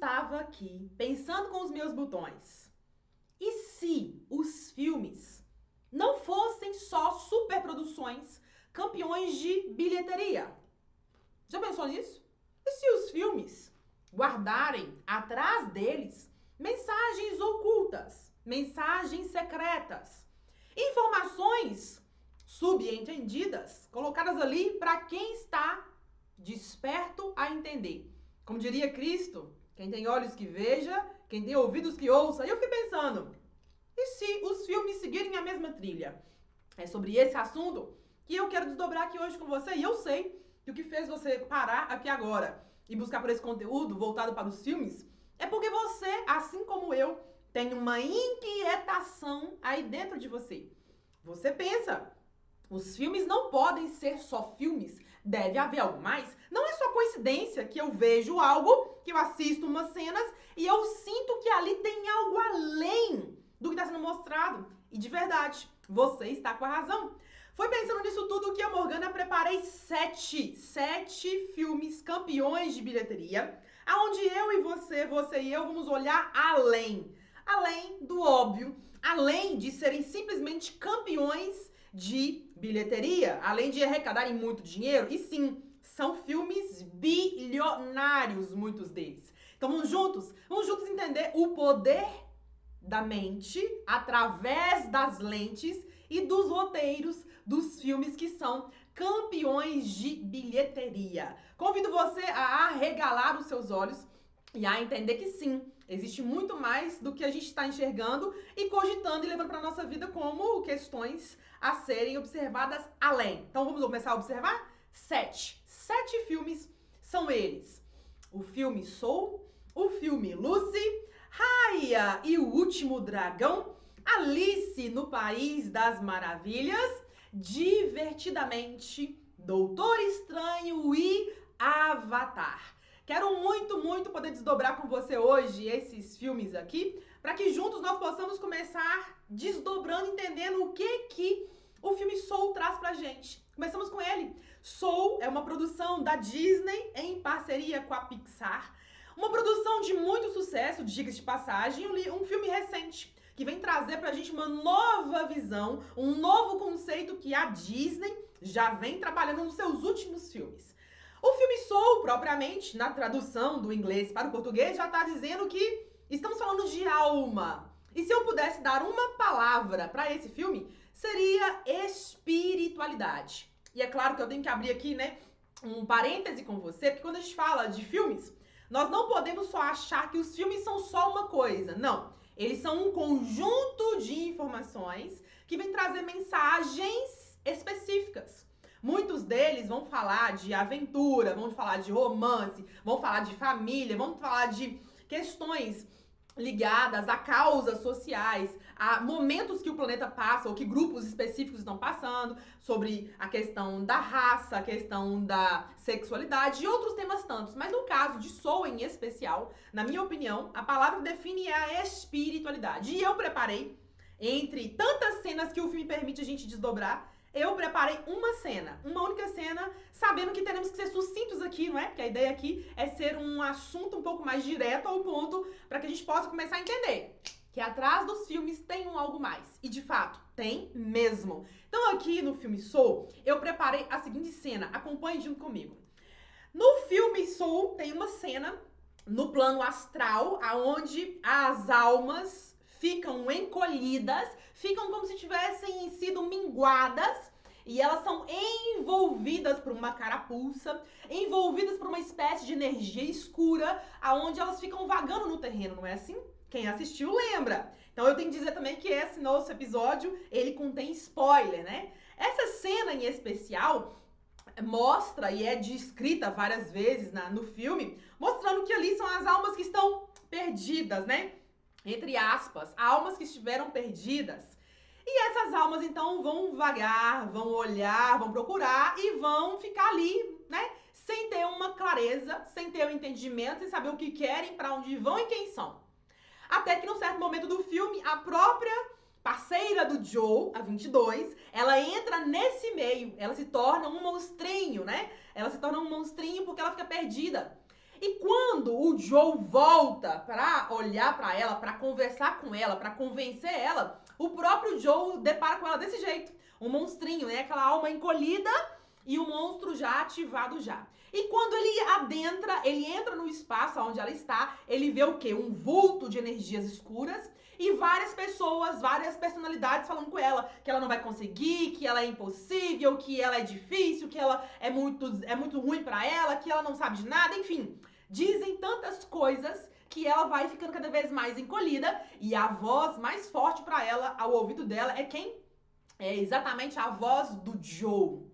estava aqui pensando com os meus botões. E se os filmes não fossem só superproduções, campeões de bilheteria? Já pensou nisso? E se os filmes guardarem atrás deles mensagens ocultas, mensagens secretas, informações subentendidas, colocadas ali para quem está desperto a entender? Como diria Cristo, quem tem olhos que veja, quem tem ouvidos que ouça. E eu fiquei pensando, e se os filmes seguirem a mesma trilha? É sobre esse assunto que eu quero desdobrar aqui hoje com você. E eu sei que o que fez você parar aqui agora e buscar por esse conteúdo voltado para os filmes é porque você, assim como eu, tem uma inquietação aí dentro de você. Você pensa, os filmes não podem ser só filmes, deve haver algo mais. Não é só coincidência que eu vejo algo, que eu assisto umas cenas e eu sinto que ali tem algo além do que está sendo mostrado. E de verdade, você está com a razão. Foi pensando nisso tudo que eu, Morgana, preparei sete filmes campeões de bilheteria, aonde eu e você e eu vamos olhar além do óbvio, além de serem simplesmente campeões de bilheteria, além de arrecadarem muito dinheiro, e sim, são filmes bilionários, muitos deles. Então vamos juntos entender o poder da mente através das lentes e dos roteiros dos filmes que são campeões de bilheteria. Convido você a arregalar os seus olhos e a entender que sim, existe muito mais do que a gente está enxergando e cogitando e levando para a nossa vida como questões a serem observadas além. Então vamos começar a observar? Sete filmes são eles: o filme Soul, o filme Lucy, Raya e o Último Dragão, Alice no País das Maravilhas, Divertidamente, Doutor Estranho e Avatar. Quero muito poder desdobrar com você hoje esses filmes aqui, para que juntos nós possamos começar desdobrando, entendendo o que o filme Soul traz pra gente. Começamos com ele. Soul é uma produção da Disney em parceria com a Pixar. Uma produção de muito sucesso, diga-se de passagem, um filme recente que vem trazer pra gente uma nova visão, um novo conceito que a Disney já vem trabalhando nos seus últimos filmes. O filme Soul, propriamente, na tradução do inglês para o português, já está dizendo que estamos falando de alma. E se eu pudesse dar uma palavra para esse filme, seria espiritualidade. E é claro que eu tenho que abrir aqui, né, um parêntese com você, porque quando a gente fala de filmes, nós não podemos só achar que os filmes são só uma coisa. Não. Eles são um conjunto de informações que vem trazer mensagens específicas. Muitos deles vão falar de aventura, vão falar de romance, vão falar de família, vão falar de questões ligadas a causas sociais, a momentos que o planeta passa ou que grupos específicos estão passando, sobre a questão da raça, a questão da sexualidade e outros temas tantos. Mas no caso de Soul em especial, na minha opinião, a palavra que define é a espiritualidade. E eu preparei, entre tantas cenas que o filme permite a gente desdobrar, eu preparei uma cena, uma única cena, sabendo que teremos que ser sucintos aqui, não é? Porque a ideia aqui é ser um assunto um pouco mais direto ao ponto, para que a gente possa começar a entender que atrás dos filmes tem um algo mais. E de fato, tem mesmo. Então aqui no filme Soul, eu preparei a seguinte cena, acompanhe junto comigo. No filme Soul tem uma cena no plano astral, onde as almas ficam encolhidas, ficam como se tivessem sido minguadas, e elas são envolvidas por uma carapuça, envolvidas por uma espécie de energia escura, aonde elas ficam vagando no terreno, não é assim? Quem assistiu lembra. Então eu tenho que dizer também que esse nosso episódio, ele contém spoiler, né? Essa cena em especial mostra e é descrita várias vezes no filme, mostrando que ali são as almas que estão perdidas, né? Entre aspas, almas que estiveram perdidas. E essas almas, então, vão vagar, vão olhar, vão procurar e vão ficar ali, né? Sem ter uma clareza, sem ter um entendimento, sem saber o que querem, para onde vão e quem são. Até que, num certo momento do filme, a própria parceira do Joe, a 22, ela entra nesse meio, ela se torna um monstrinho, né? Ela se torna um monstrinho porque ela fica perdida. E quando quando o Joe volta pra olhar pra ela, pra conversar com ela, pra convencer ela, o próprio Joe depara com ela desse jeito. Um monstrinho, né? Aquela alma encolhida e o monstro já ativado já. E quando ele entra no espaço onde ela está, ele vê o quê? Um vulto de energias escuras e várias pessoas, várias personalidades falando com ela que ela não vai conseguir, que ela é impossível, que ela é difícil, que ela é muito ruim pra ela, que ela não sabe de nada, enfim. Dizem tantas coisas que ela vai ficando cada vez mais encolhida e a voz mais forte pra ela, ao ouvido dela, é quem? É exatamente a voz do Joe.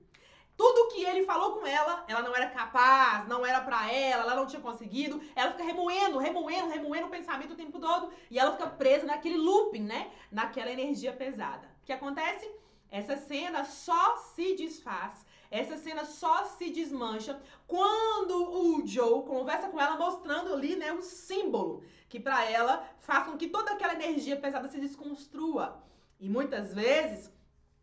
Tudo que ele falou com ela, ela não era capaz, não era pra ela não tinha conseguido. Ela fica remoendo o pensamento o tempo todo e ela fica presa naquele looping, né? Naquela energia pesada. O que acontece? Essa cena só se desfaz, essa cena só se desmancha quando o Joe conversa com ela mostrando ali, né, um símbolo que pra ela faz com que toda aquela energia pesada se desconstrua. E muitas vezes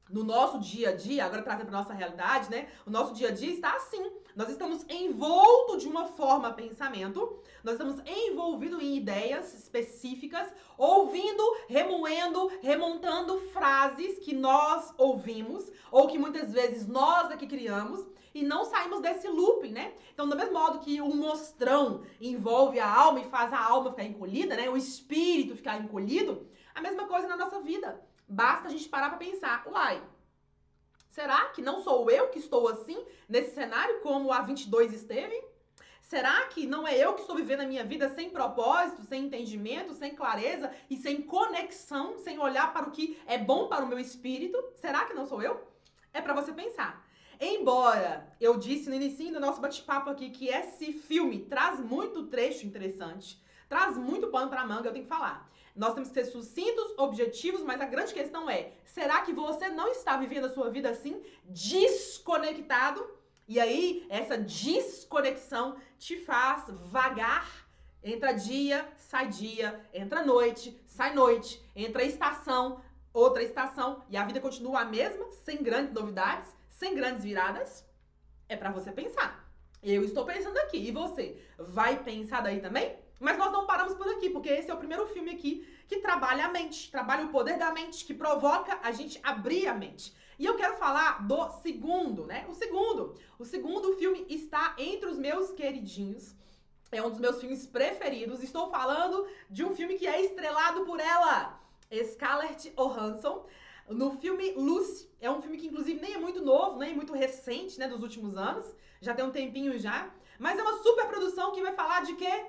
no nosso dia a dia, agora trazendo para nossa realidade, né? O nosso dia a dia está assim. Nós estamos envoltos de uma forma pensamento, nós estamos envolvidos em ideias específicas, ouvindo, remoendo, remontando frases que nós ouvimos, ou que muitas vezes nós é que criamos, e não saímos desse looping, né? Então, do mesmo modo que um mostrão envolve a alma e faz a alma ficar encolhida, né? O espírito ficar encolhido, a mesma coisa na nossa vida. Basta a gente parar pra pensar, uai, será que não sou eu que estou assim, nesse cenário, como a 22 esteve? Será que não é eu que estou vivendo a minha vida sem propósito, sem entendimento, sem clareza e sem conexão, sem olhar para o que é bom para o meu espírito? Será que não sou eu? É pra você pensar. Embora eu disse no início do nosso bate-papo aqui que esse filme traz muito trecho interessante, traz muito pano pra manga, eu tenho que falar. Nós temos que ser sucintos, objetivos, mas a grande questão é, será que você não está vivendo a sua vida assim, desconectado? E aí, essa desconexão te faz vagar, entra dia, entra noite, sai noite, entra estação, outra estação, e a vida continua a mesma, sem grandes novidades, sem grandes viradas? É pra você pensar. Eu estou pensando aqui, e você? Vai pensar daí também? Mas nós não paramos por aqui, porque esse é o primeiro filme aqui que trabalha a mente, trabalha o poder da mente, que provoca a gente abrir a mente. E eu quero falar do segundo, né? O segundo filme está entre os meus queridinhos. É um dos meus filmes preferidos. Estou falando de um filme que é estrelado por ela, Scarlett Johansson. No filme Lucy, é um filme que inclusive nem é muito novo, nem é muito recente, né, dos últimos anos. Já tem um tempinho já. Mas é uma super produção que vai falar de quê?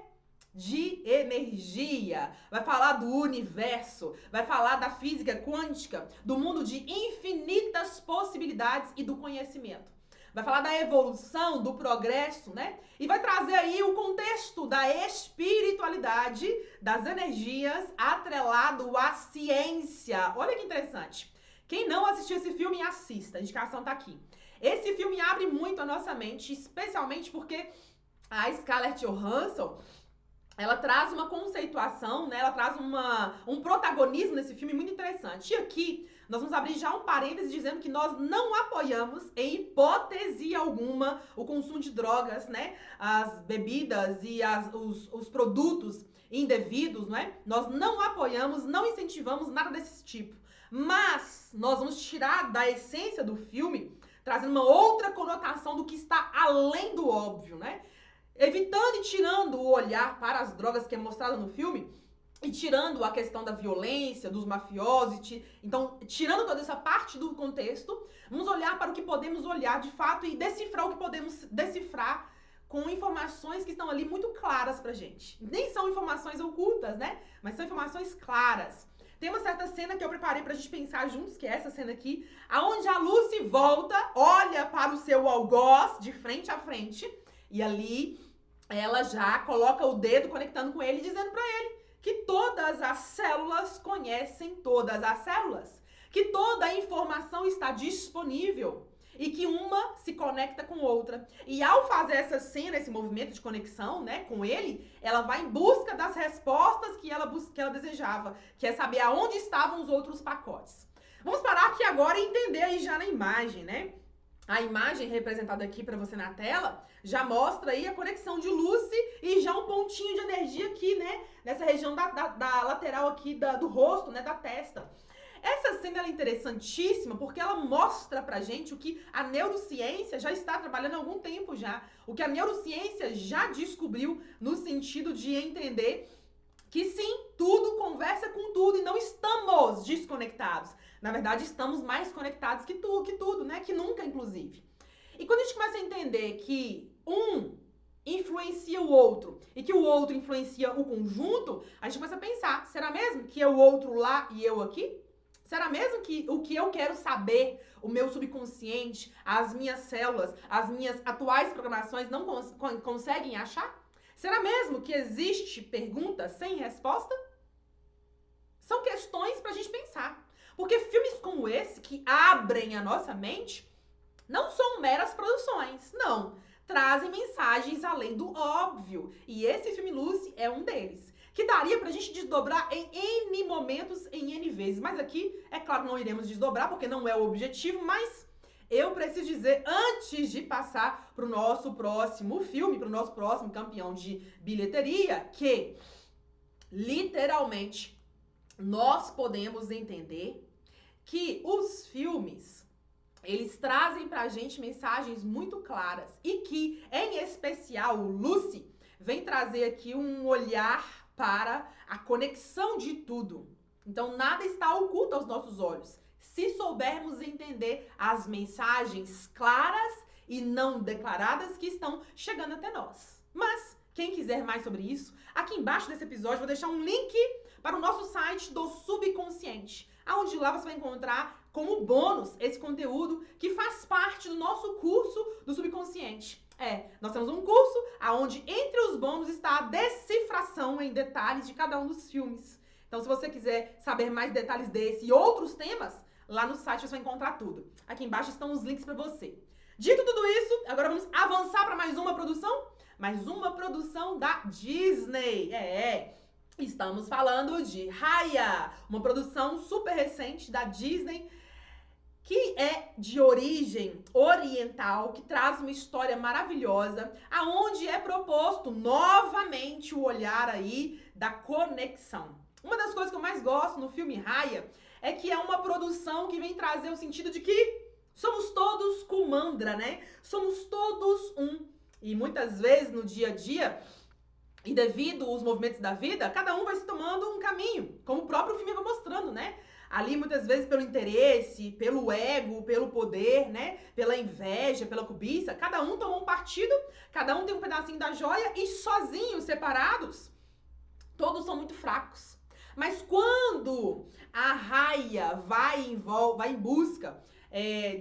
De energia, vai falar do universo, vai falar da física quântica, do mundo de infinitas possibilidades e do conhecimento. Vai falar da evolução, do progresso, né? E vai trazer aí o contexto da espiritualidade, das energias, atrelado à ciência. Olha que interessante. Quem não assistiu esse filme, assista. A indicação tá aqui. Esse filme abre muito a nossa mente, especialmente porque a Scarlett Johansson, ela traz uma conceituação, né? Ela traz um protagonismo nesse filme muito interessante. E aqui, nós vamos abrir já um parêntese dizendo que nós não apoiamos, em hipótese alguma, o consumo de drogas, né? As bebidas e os produtos indevidos, né? Nós não apoiamos, não incentivamos nada desse tipo. Mas nós vamos tirar da essência do filme, trazendo uma outra conotação do que está além do óbvio, né? Evitando e tirando o olhar para as drogas que é mostrado no filme, e tirando a questão da violência, dos mafiosos, então, tirando toda essa parte do contexto, vamos olhar para o que podemos olhar de fato e decifrar o que podemos decifrar com informações que estão ali muito claras pra gente. Nem são informações ocultas, né? Mas são informações claras. Tem uma certa cena que eu preparei pra gente pensar juntos, que é essa cena aqui, aonde a Lucy volta, olha para o seu algoz de frente a frente, e ali ela já coloca o dedo conectando com ele, dizendo pra ele que todas as células conhecem todas as células, que toda a informação está disponível e que uma se conecta com outra. E ao fazer essa cena, esse movimento de conexão, né, com ele, ela vai em busca das respostas que ela desejava, que é saber aonde estavam os outros pacotes. Vamos parar aqui agora e entender aí já na imagem, né? a imagem representada aqui para você na tela já mostra aí a conexão de Lucy e já um pontinho de energia aqui, né? Nessa região da lateral aqui do rosto, né? Da testa. Essa cena é interessantíssima porque ela mostra pra gente o que a neurociência já está trabalhando há algum tempo já. O que a neurociência já descobriu no sentido de entender que sim, tudo conversa com tudo e não estamos desconectados. Na verdade, estamos mais conectados que tudo, né? Que nunca, inclusive. E quando a gente começa a entender que um influencia o outro e que o outro influencia o conjunto, a gente começa a pensar, será mesmo que é o outro lá e eu aqui? Será mesmo que o que eu quero saber, o meu subconsciente, as minhas células, as minhas atuais programações não conseguem achar? Será mesmo que existe pergunta sem resposta? São questões pra gente pensar. Porque filmes como esse, que abrem a nossa mente, não são meras produções, não. Trazem mensagens além do óbvio. E esse filme Lucy é um deles. Que daria pra gente desdobrar em N momentos, em N vezes. Mas aqui, é claro, não iremos desdobrar, porque não é o objetivo, mas eu preciso dizer, antes de passar pro nosso próximo filme, pro nosso próximo campeão de bilheteria, que, literalmente, nós podemos entender que os filmes, eles trazem pra gente mensagens muito claras e que, em especial, o Lucy vem trazer aqui um olhar para a conexão de tudo. Então, nada está oculto aos nossos olhos, se soubermos entender as mensagens claras e não declaradas que estão chegando até nós. Mas, quem quiser mais sobre isso, aqui embaixo desse episódio vou deixar um link para o nosso site do Subconsciente, onde lá você vai encontrar como bônus esse conteúdo que faz parte do nosso curso do Subconsciente. Nós temos um curso onde entre os bônus está a decifração em detalhes de cada um dos filmes. Então, se você quiser saber mais detalhes desse e outros temas, lá no site você vai encontrar tudo. Aqui embaixo estão os links para você. Dito tudo isso, agora vamos avançar para mais uma produção? Mais uma produção da Disney. Estamos falando de Raya, uma produção super recente da Disney, que é de origem oriental, que traz uma história maravilhosa, aonde é proposto novamente o olhar aí da conexão. Uma das coisas que eu mais gosto no filme Raya é que é uma produção que vem trazer o sentido de que somos todos Kumandra, né? Somos todos um. E muitas vezes no dia a dia, e devido aos movimentos da vida, cada um vai se tomando um caminho, como o próprio filme vai mostrando, né? Ali, muitas vezes, pelo interesse, pelo ego, pelo poder, né? Pela inveja, pela cobiça. Cada um toma um partido, cada um tem um pedacinho da joia e sozinhos, separados, todos são muito fracos. Mas quando a Raya vai em busca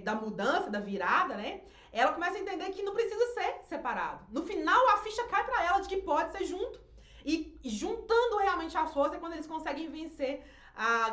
da mudança, da virada, né? Ela começa a entender que não precisa ser separado. No final, a ficha cai pra ela de que pode ser junto. E juntando realmente a força é quando eles conseguem vencer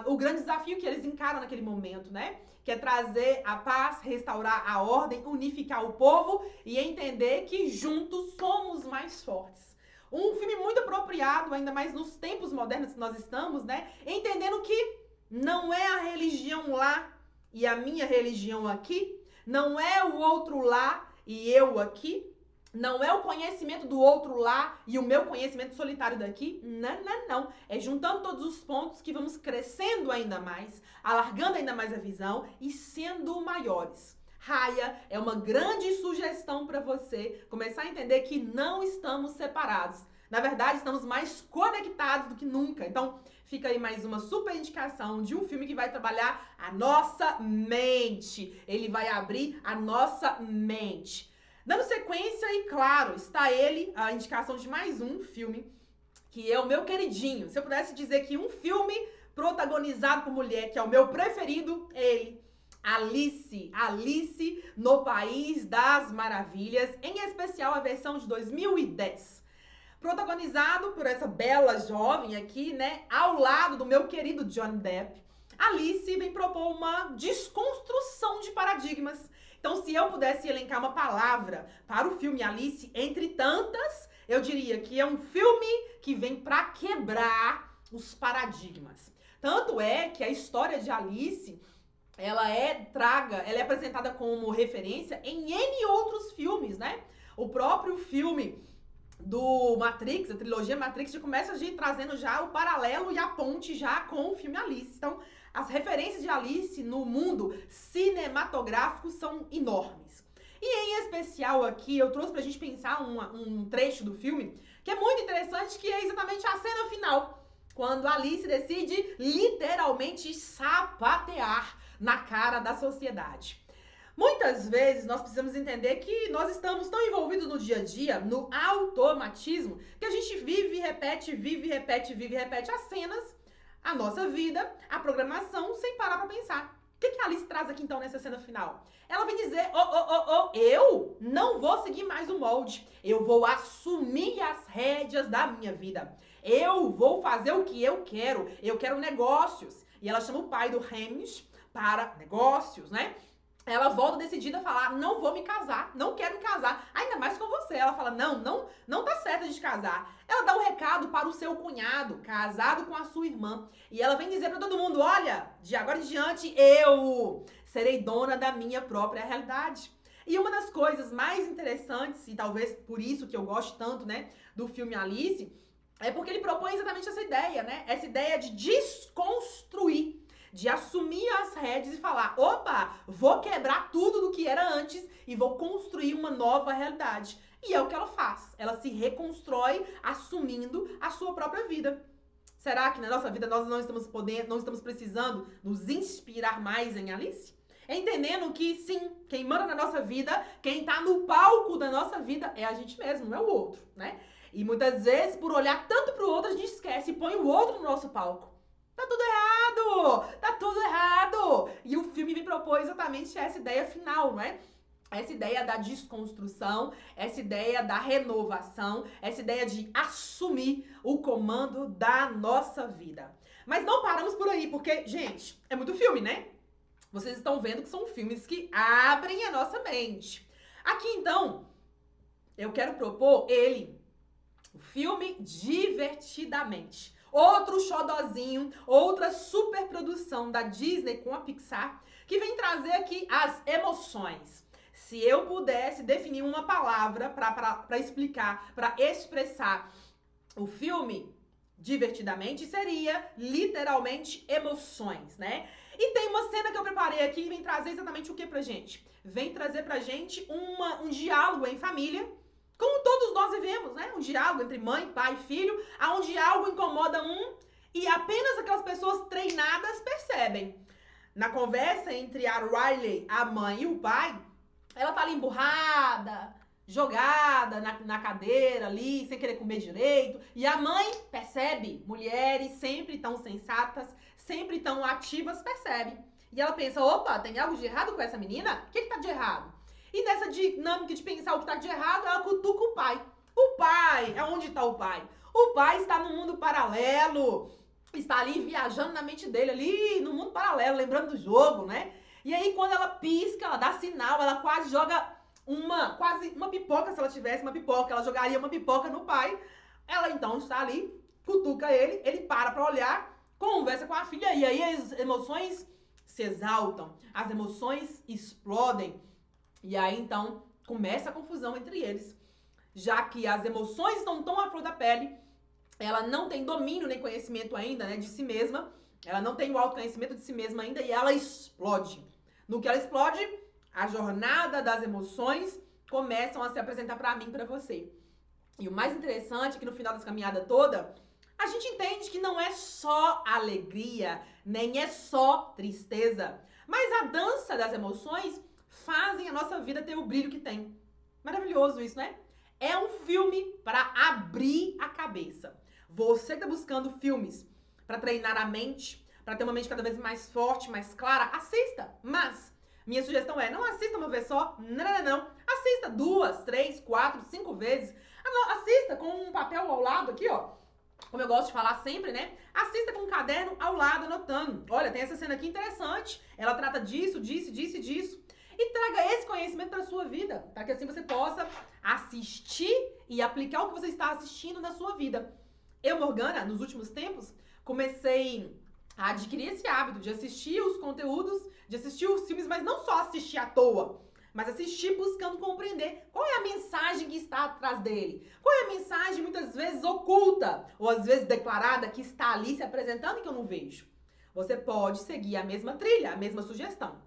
o grande desafio que eles encaram naquele momento, né? Que é trazer a paz, restaurar a ordem, unificar o povo e entender que juntos somos mais fortes. Um filme muito apropriado, ainda mais nos tempos modernos que nós estamos, né? Entendendo que não é a religião lá e a minha religião aqui, não é o outro lá e eu aqui, não é o conhecimento do outro lá e o meu conhecimento solitário daqui. Não. É juntando todos os pontos que vamos crescendo ainda mais, alargando ainda mais a visão e sendo maiores. Raya é uma grande sugestão para você começar a entender que não estamos separados. Na verdade, estamos mais conectados do que nunca. Então, fica aí mais uma super indicação de um filme que vai trabalhar a nossa mente. Ele vai abrir a nossa mente. Dando sequência, e claro, está ele, a indicação de mais um filme, que é o meu queridinho. Se eu pudesse dizer que um filme protagonizado por mulher, que é o meu preferido, é ele. Alice no País das Maravilhas, em especial a versão de 2010. Protagonizado por essa bela jovem aqui, né, ao lado do meu querido Johnny Depp. Alice vem propor uma desconstrução de paradigmas. Então, se eu pudesse elencar uma palavra para o filme Alice, entre tantas, eu diria que é um filme que vem para quebrar os paradigmas. Tanto é que a história de Alice ela é apresentada como referência em N outros filmes, né? O próprio filme do Matrix, a trilogia Matrix, já começa trazendo já o paralelo e a ponte já com o filme Alice. Então, as referências de Alice no mundo cinematográfico são enormes. E em especial aqui, eu trouxe pra gente pensar um trecho do filme que é muito interessante, que é exatamente a cena final, quando Alice decide literalmente sapatear na cara da sociedade. Muitas vezes nós precisamos entender que nós estamos tão envolvidos no dia a dia, no automatismo, que a gente vive, repete as cenas, a nossa vida, a programação, sem parar pra pensar. O que a Alice traz aqui então nessa cena final? Ela vem dizer, eu não vou seguir mais o molde, eu vou assumir as rédeas da minha vida. Eu vou fazer o que eu quero negócios. E ela chama o pai do Hamish para negócios, né? Ela volta decidida a falar, não vou me casar, não quero me casar, ainda mais com você. Ela fala, não tá certo de casar. Ela dá um recado para o seu cunhado, casado com a sua irmã. E ela vem dizer para todo mundo, olha, de agora em diante, eu serei dona da minha própria realidade. E uma das coisas mais interessantes, e talvez por isso que eu gosto tanto, né, do filme Alice, é porque ele propõe exatamente essa ideia, né? Essa ideia de desconstruir, de assumir as rédeas e falar, opa, vou quebrar tudo do que era antes e vou construir uma nova realidade. E é o que ela faz. Ela se reconstrói assumindo a sua própria vida. Será que na nossa vida nós não estamos precisando nos inspirar mais em Alice? Entendendo que sim, quem manda na nossa vida, quem tá no palco da nossa vida é a gente mesmo, não é o outro, né? E muitas vezes, por olhar tanto pro outro, a gente esquece e põe o outro no nosso palco. Tá tudo errado! Tá tudo errado! E o filme me propôs exatamente essa ideia final, não é? Essa ideia da desconstrução, essa ideia da renovação, essa ideia de assumir o comando da nossa vida. Mas não paramos por aí, porque, gente, é muito filme, né? Vocês estão vendo que são filmes que abrem a nossa mente. Aqui, então, eu quero propor o filme Divertidamente. Outro xodozinho, outra superprodução da Disney com a Pixar, que vem trazer aqui as emoções. Se eu pudesse definir uma palavra para explicar, para expressar o filme Divertidamente, seria literalmente emoções, né? E tem uma cena que eu preparei aqui que vem trazer exatamente o que pra gente? Vem trazer pra gente um diálogo em família, como todos nós vivemos, né? Um diálogo entre mãe, pai e filho, onde algo incomoda um e apenas aquelas pessoas treinadas percebem. Na conversa entre a Riley, a mãe e o pai, ela tá ali emburrada, jogada na cadeira ali, sem querer comer direito. E a mãe percebe, mulheres sempre tão sensatas, sempre tão ativas, percebe. E ela pensa, opa, tem algo de errado com essa menina? O que tá de errado? E nessa dinâmica de pensar o que tá de errado, ela cutuca o pai. O pai, onde tá o pai? O pai está no mundo paralelo, está ali viajando na mente dele, ali no mundo paralelo, lembrando do jogo, né? E aí quando ela pisca, ela dá sinal, ela quase joga quase uma pipoca, se ela tivesse uma pipoca, ela jogaria uma pipoca no pai. Ela então está ali, cutuca ele para pra olhar, conversa com a filha, e aí as emoções se exaltam, as emoções explodem. E aí, então, começa a confusão entre eles. Já que as emoções estão tão à flor da pele, ela não tem domínio nem conhecimento ainda, né, de si mesma. Ela não tem o autoconhecimento de si mesma ainda e ela explode. No que ela explode, a jornada das emoções começam a se apresentar pra mim e pra você. E o mais interessante é que no final dessa caminhada toda, a gente entende que não é só alegria, nem é só tristeza, mas a dança das emoções fazem a nossa vida ter o brilho que tem. Maravilhoso isso, né? É um filme para abrir a cabeça. Você que tá buscando filmes para treinar a mente, para ter uma mente cada vez mais forte, mais clara, assista. Mas minha sugestão é, não assista uma vez só, não. Assista 2, 3, 4, 5 vezes. Assista com um papel ao lado aqui, ó. Como eu gosto de falar sempre, né? Assista com um caderno ao lado, anotando. Olha, tem essa cena aqui interessante. Ela trata disso, disso, disso e disso. E traga esse conhecimento para a sua vida, para que assim você possa assistir e aplicar o que você está assistindo na sua vida. Eu, Morgana, nos últimos tempos, comecei a adquirir esse hábito de assistir os conteúdos, de assistir os filmes, mas não só assistir à toa, mas assistir buscando compreender qual é a mensagem que está atrás dele. Qual é a mensagem, muitas vezes, oculta, ou às vezes declarada, que está ali se apresentando e que eu não vejo. Você pode seguir a mesma trilha, a mesma sugestão.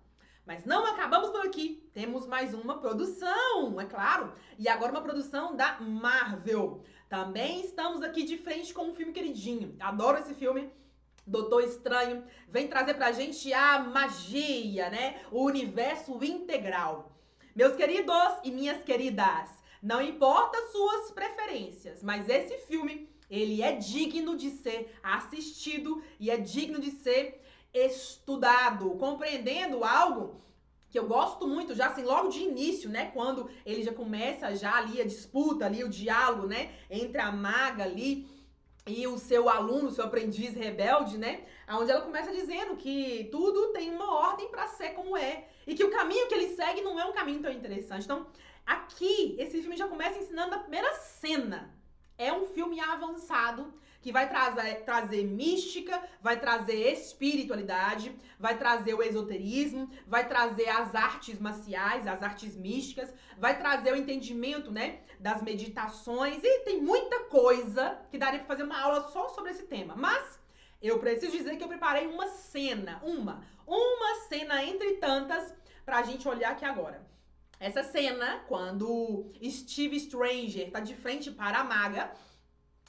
Mas não acabamos por aqui. Temos mais uma produção, é claro. E agora uma produção da Marvel. Também estamos aqui de frente com um filme queridinho. Adoro esse filme. Doutor Estranho vem trazer pra gente a magia, né? O universo integral. Meus queridos e minhas queridas, não importa suas preferências, mas esse filme, ele é digno de ser assistido e é digno de ser estudado, compreendendo algo que eu gosto muito, já assim, logo de início, né, quando ele já começa já ali a disputa, ali o diálogo, né, entre a maga ali e o seu aluno, o seu aprendiz rebelde, né, onde ela começa dizendo que tudo tem uma ordem para ser como é, e que o caminho que ele segue não é um caminho tão interessante. Então, aqui, esse filme já começa ensinando a primeira cena. É um filme avançado, que vai trazer mística, vai trazer espiritualidade, vai trazer o esoterismo, vai trazer as artes marciais, as artes místicas, vai trazer o entendimento, né, das meditações, e tem muita coisa que daria para fazer uma aula só sobre esse tema. Mas eu preciso dizer que eu preparei uma cena, uma cena entre tantas pra gente olhar aqui agora. Essa cena, quando Steve Stranger tá de frente para a maga,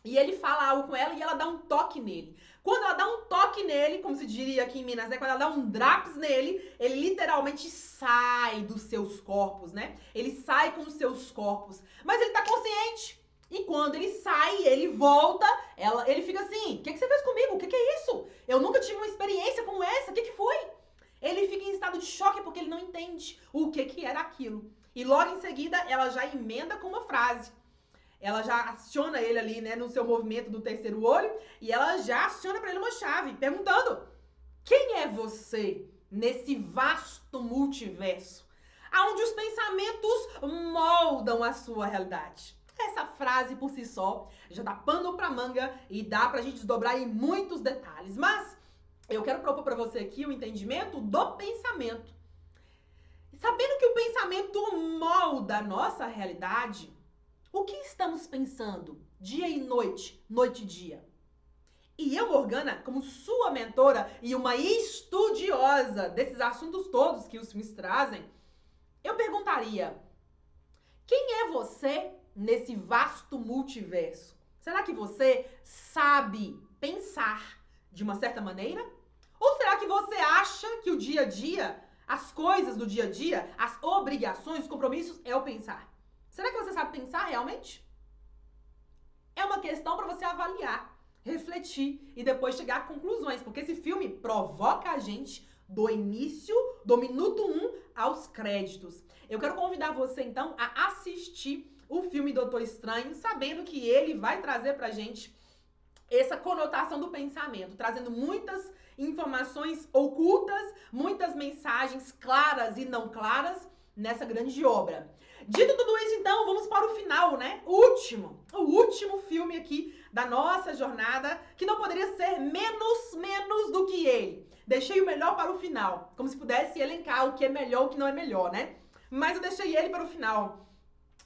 e ele fala algo com ela e ela dá um toque nele. Quando ela dá um toque nele, como se diria aqui em Minas, né? Quando ela dá um draps nele, ele literalmente sai dos seus corpos, né? Ele sai com os seus corpos. Mas ele tá consciente. E quando ele sai, ele volta, ele fica assim, o que você fez comigo? O que é isso? Eu nunca tive uma experiência como essa, o que foi? Ele fica em estado de choque porque ele não entende o que era aquilo. E logo em seguida, ela já emenda com uma frase. Ela já aciona ele ali, né, no seu movimento do terceiro olho, e ela já aciona para ele uma chave, perguntando: quem é você nesse vasto multiverso, aonde os pensamentos moldam a sua realidade? Essa frase por si só já dá pano pra manga e dá pra gente desdobrar em muitos detalhes, mas eu quero propor para você aqui o entendimento do pensamento. Sabendo que o pensamento molda a nossa realidade, o que estamos pensando dia e noite, noite e dia? E eu, Morgana, como sua mentora e uma estudiosa desses assuntos todos que os filmes trazem, eu perguntaria: quem é você nesse vasto multiverso? Será que você sabe pensar de uma certa maneira? Ou será que você acha que o dia a dia, as coisas do dia a dia, as obrigações, os compromissos é o pensar? Será que você sabe pensar realmente? É uma questão para você avaliar, refletir e depois chegar a conclusões, porque esse filme provoca a gente do início, do minuto 1 aos créditos. Eu quero convidar você então a assistir o filme Doutor Estranho, sabendo que ele vai trazer pra gente essa conotação do pensamento, trazendo muitas informações ocultas, muitas mensagens claras e não claras nessa grande obra. Dito tudo isso, então, vamos para o final, né? O último filme aqui da nossa jornada, que não poderia ser menos do que ele. Deixei o melhor para o final, como se pudesse elencar o que é melhor, o que não é melhor, né? Mas eu deixei ele para o final.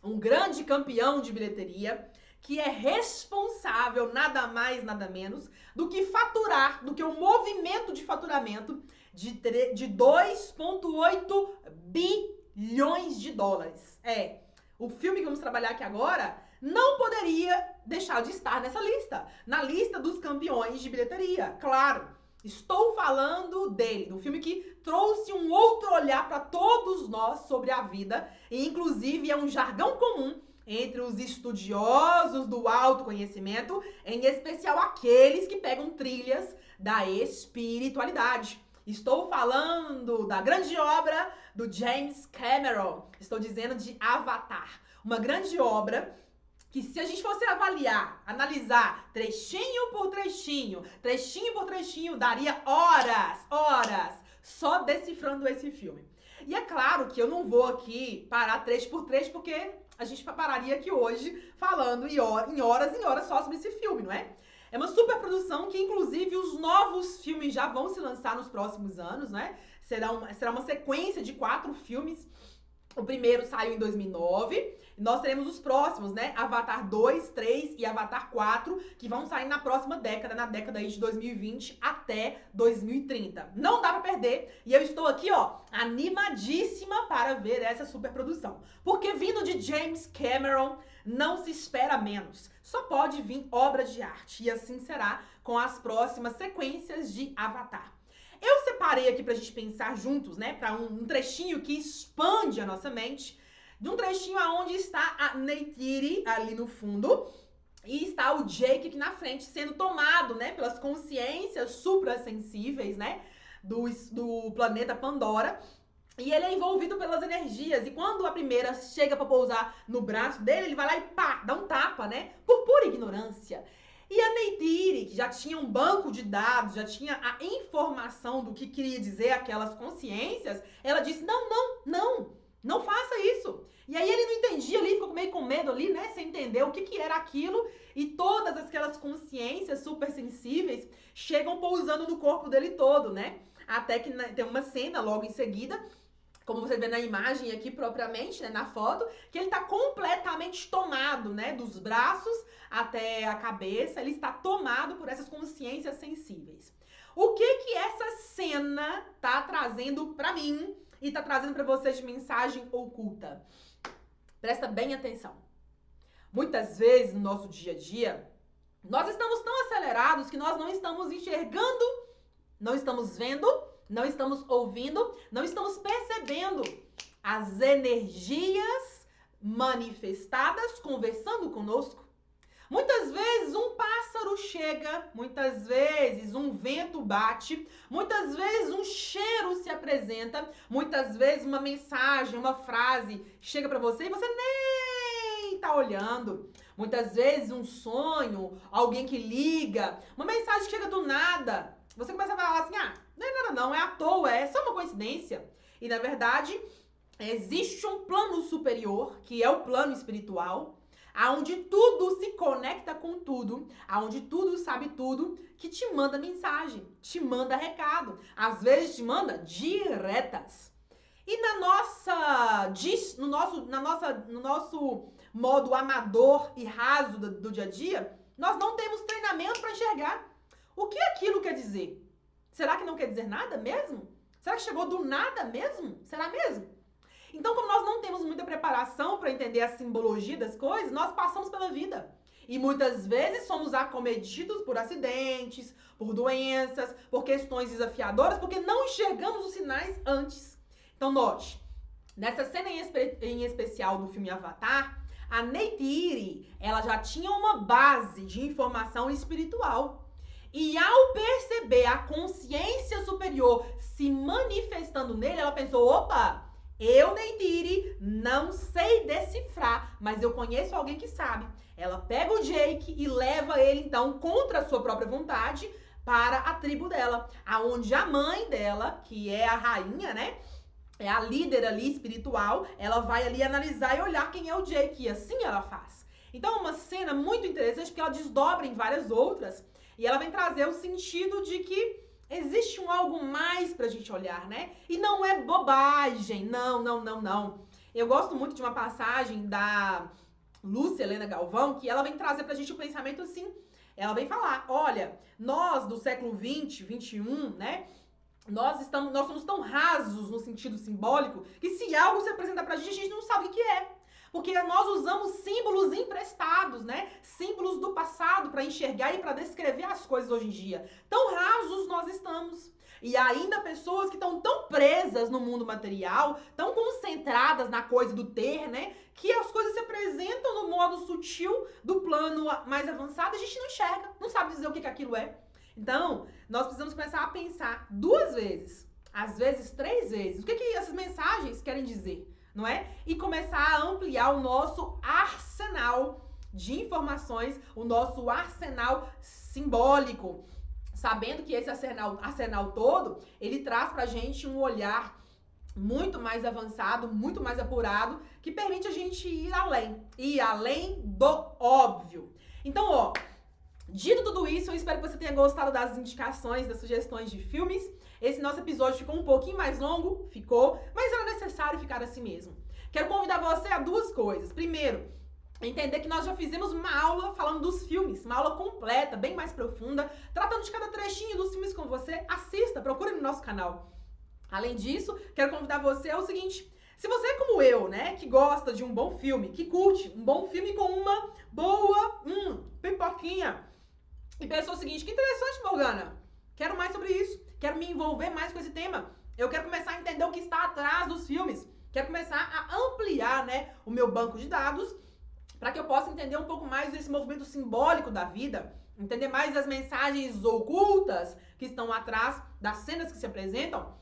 Um grande campeão de bilheteria, que é responsável, nada mais, nada menos, do que faturar, do que o movimento de faturamento de 2,8 bilhões de dólares. O filme que vamos trabalhar aqui agora não poderia deixar de estar nessa lista, na lista dos campeões de bilheteria, claro. Estou falando dele, do filme que trouxe um outro olhar para todos nós sobre a vida, e inclusive é um jargão comum entre os estudiosos do autoconhecimento, em especial aqueles que pegam trilhas da espiritualidade. Estou falando da grande obra do James Cameron. Estou dizendo de Avatar. Uma grande obra que, se a gente fosse avaliar, analisar trechinho por trechinho, daria horas só decifrando esse filme. E é claro que eu não vou aqui parar trecho por trecho, porque a gente pararia aqui hoje falando em horas só sobre esse filme, não é? É uma super produção que, inclusive, os novos filmes já vão se lançar nos próximos anos, né? Será uma sequência de 4 filmes. O primeiro saiu em 2009. Nós teremos os próximos, né? Avatar 2, 3 e Avatar 4, que vão sair na próxima década, na década aí de 2020 até 2030. Não dá pra perder. E eu estou aqui, ó, animadíssima para ver essa superprodução. Porque vindo de James Cameron, não se espera menos. Só pode vir obra de arte. E assim será com as próximas sequências de Avatar. Eu separei aqui pra gente pensar juntos, né, pra um trechinho que expande a nossa mente, de um trechinho aonde está a Neytiri ali no fundo e está o Jake aqui na frente sendo tomado, né, pelas consciências suprassensíveis, né, do planeta Pandora. E ele é envolvido pelas energias. E quando a primeira chega pra pousar no braço dele, ele vai lá e pá, dá um tapa, né, por pura ignorância. E a Neytiri, que já tinha um banco de dados, já tinha a informação do que queria dizer aquelas consciências, ela disse, não faça isso. E aí ele não entendia ali, ficou meio com medo ali, né, sem entender o que era aquilo. E todas aquelas consciências super sensíveis chegam pousando no corpo dele todo, né. Até que tem uma cena logo em seguida, como você vê na imagem aqui propriamente, né, na foto, que ele está completamente tomado, né, dos braços até a cabeça, ele está tomado por essas consciências sensíveis. O que essa cena tá trazendo pra mim e tá trazendo pra vocês de mensagem oculta? Presta bem atenção. Muitas vezes no nosso dia a dia, nós estamos tão acelerados que nós não estamos enxergando, não estamos vendo, não estamos ouvindo, não estamos percebendo as energias manifestadas conversando conosco. Muitas vezes um pássaro chega, muitas vezes um vento bate, muitas vezes um cheiro se apresenta, muitas vezes uma mensagem, uma frase chega pra você e você nem tá olhando. Muitas vezes um sonho, alguém que liga, uma mensagem chega do nada. Você começa a falar assim, não é nada não, é à toa, é só uma coincidência. E na verdade, existe um plano superior, que é o plano espiritual, aonde tudo se conecta com tudo, aonde tudo sabe tudo, que te manda mensagem, te manda recado, às vezes te manda diretas. E no nosso modo amador e raso do dia a dia, nós não temos treinamento para enxergar. O que aquilo quer dizer? Será que não quer dizer nada mesmo? Será que chegou do nada mesmo? Será mesmo? Então, como nós não temos muita preparação para entender a simbologia das coisas, nós passamos pela vida. E muitas vezes somos acometidos por acidentes, por doenças, por questões desafiadoras, porque não enxergamos os sinais antes. Então, note, nessa cena em especial do filme Avatar, a Neytiri, ela já tinha uma base de informação espiritual. E ao perceber a consciência superior se manifestando nele, ela pensou, opa, eu, Neytiri, não sei decifrar, mas eu conheço alguém que sabe. Ela pega o Jake e leva ele, então, contra a sua própria vontade, para a tribo dela, aonde a mãe dela, que é a rainha, né, é a líder ali espiritual, ela vai ali analisar e olhar quem é o Jake, e assim ela faz. Então, é uma cena muito interessante, porque ela desdobra em várias outras, e ela vem trazer o sentido de que existe um algo mais pra gente olhar, né? E não é bobagem, não. Eu gosto muito de uma passagem da Lúcia Helena Galvão, que ela vem trazer pra gente o pensamento assim. Ela vem falar, olha, nós do século 20, 21, né? Nós somos tão rasos no sentido simbólico que se algo se apresenta pra gente não sabe o que é. Porque nós usamos símbolos emprestados, né? Símbolos do passado para enxergar e para descrever as coisas hoje em dia. Tão rasos nós estamos. E ainda pessoas que estão tão presas no mundo material, tão concentradas na coisa do ter, né? Que as coisas se apresentam no modo sutil do plano mais avançado, a gente não enxerga, não sabe dizer o que aquilo é. Então, nós precisamos começar a pensar 2 vezes, às vezes 3 vezes. O que essas mensagens querem dizer? Não é? E começar a ampliar o nosso arsenal de informações, o nosso arsenal simbólico, sabendo que esse arsenal todo, ele traz pra gente um olhar muito mais avançado, muito mais apurado, que permite a gente ir além do óbvio. Então, ó, Dito tudo isso, eu espero que você tenha gostado das indicações, das sugestões de filmes. Esse nosso episódio ficou um pouquinho mais longo, ficou, mas era necessário ficar assim mesmo. Quero convidar você a duas coisas. Primeiro, entender que nós já fizemos uma aula falando dos filmes, uma aula completa, bem mais profunda, tratando de cada trechinho dos filmes com você. Assista, procure no nosso canal. Além disso, quero convidar você ao seguinte: se você é como eu, né, que gosta de um bom filme, que curte um bom filme com uma boa pipoquinha, e pensou o seguinte: que interessante, Morgana, quero mais sobre isso, quero me envolver mais com esse tema, eu quero começar a entender o que está atrás dos filmes, quero começar a ampliar, né, o meu banco de dados, para que eu possa entender um pouco mais desse movimento simbólico da vida, entender mais das mensagens ocultas que estão atrás das cenas que se apresentam.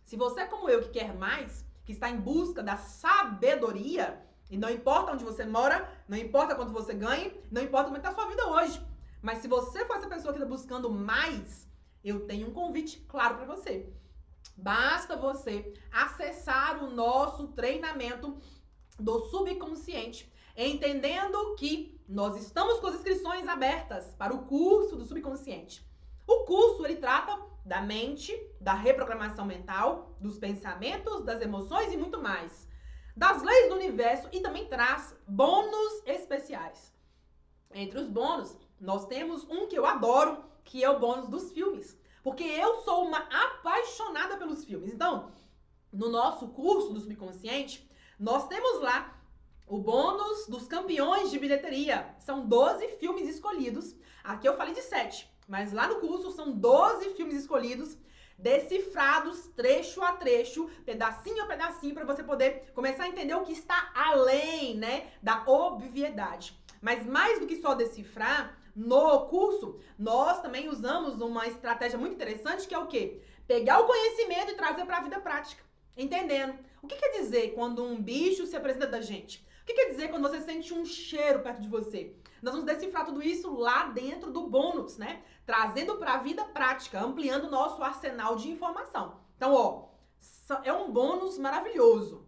Se você é como eu, que quer mais, que está em busca da sabedoria, e não importa onde você mora, não importa quanto você ganhe, não importa como está a sua vida hoje, mas se você for essa pessoa que está buscando mais, eu tenho um convite claro para você. Basta você acessar o nosso treinamento do subconsciente, entendendo que nós estamos com as inscrições abertas para o curso do subconsciente. O curso, ele trata da mente, da reprogramação mental, dos pensamentos, das emoções e muito mais. Das leis do universo, e também traz bônus especiais. Entre os bônus, nós temos um que eu adoro, que é o bônus dos filmes. Porque eu sou uma apaixonada pelos filmes. Então, no nosso curso do subconsciente, nós temos lá o bônus dos campeões de bilheteria. São 12 filmes escolhidos. Aqui eu falei de 7, mas lá no curso são 12 filmes escolhidos, decifrados trecho a trecho, pedacinho a pedacinho, para você poder começar a entender o que está além, né, da obviedade. Mas mais do que só decifrar, no curso, nós também usamos uma estratégia muito interessante, que é o quê? Pegar o conhecimento e trazer para a vida prática. Entendendo. O que quer dizer quando um bicho se apresenta da gente? O que quer dizer quando você sente um cheiro perto de você? Nós vamos decifrar tudo isso lá dentro do bônus, né? Trazendo para a vida prática, ampliando o nosso arsenal de informação. Então, ó, é um bônus maravilhoso.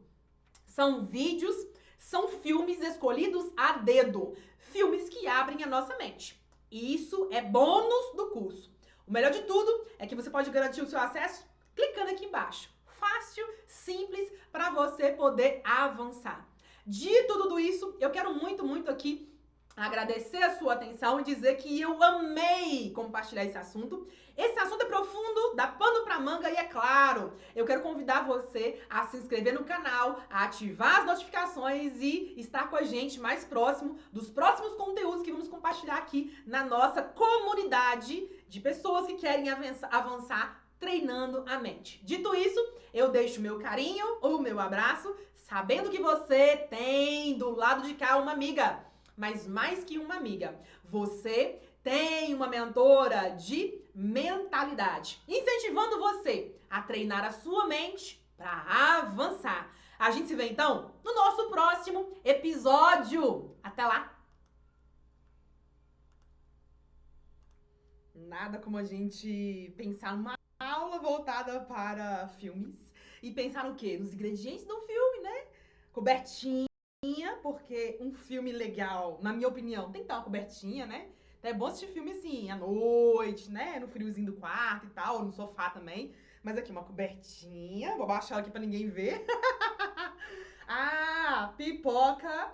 São vídeos, são filmes escolhidos a dedo. Filmes que abrem a nossa mente. E isso é bônus do curso. O melhor de tudo é que você pode garantir o seu acesso clicando aqui embaixo. Fácil, simples, para você poder avançar. Dito tudo isso, eu quero muito aqui agradecer a sua atenção e dizer que eu amei compartilhar esse assunto. Esse assunto é profundo, dá pano pra manga e é claro, eu quero convidar você a se inscrever no canal, a ativar as notificações e estar com a gente mais próximo dos próximos conteúdos que vamos compartilhar aqui na nossa comunidade de pessoas que querem avançar treinando a mente. Dito isso, eu deixo o meu carinho, o meu abraço, sabendo que você tem do lado de cá uma amiga. Mas mais que uma amiga, você tem uma mentora de mentalidade, incentivando você a treinar a sua mente para avançar. A gente se vê então no nosso próximo episódio. Até lá! Nada como a gente pensar numa aula voltada para filmes e pensar no quê? Nos ingredientes do filme, né? Cobertinha, porque um filme legal, na minha opinião, tem que ter uma cobertinha, né? Então é bom assistir filme assim, à noite, né? No friozinho do quarto e tal, no sofá também. Mas aqui, uma cobertinha. Vou baixar ela aqui pra ninguém ver. Ah, pipoca.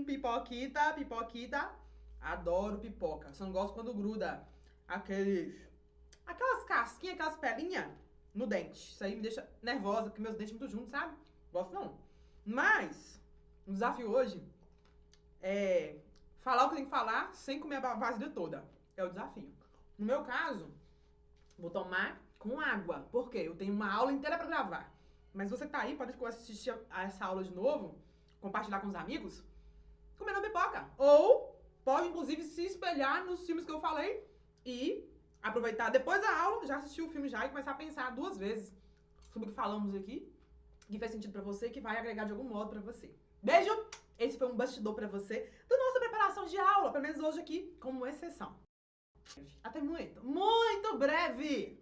Pipoquita, pipoquita. Adoro pipoca. Só não gosto quando gruda aquelas casquinhas, aquelas pelinhas no dente. Isso aí me deixa nervosa, porque meus dentes são muito juntos, sabe? Gosto não. Mas o desafio hoje é falar o que tem que falar sem comer a vasilha toda. É o desafio. No meu caso, vou tomar com água. Por quê? Eu tenho uma aula inteira pra gravar. Mas você tá aí, pode assistir a essa aula de novo, compartilhar com os amigos, comendo pipoca. Ou pode, inclusive, se espelhar nos filmes que eu falei e aproveitar depois da aula, já assistir o filme já e começar a pensar 2 vezes sobre o que falamos aqui, que faz sentido pra você, que vai agregar de algum modo pra você. Beijo! Esse foi um bastidor pra você da nossa preparação de aula, pelo menos hoje aqui, como exceção. Até muito breve!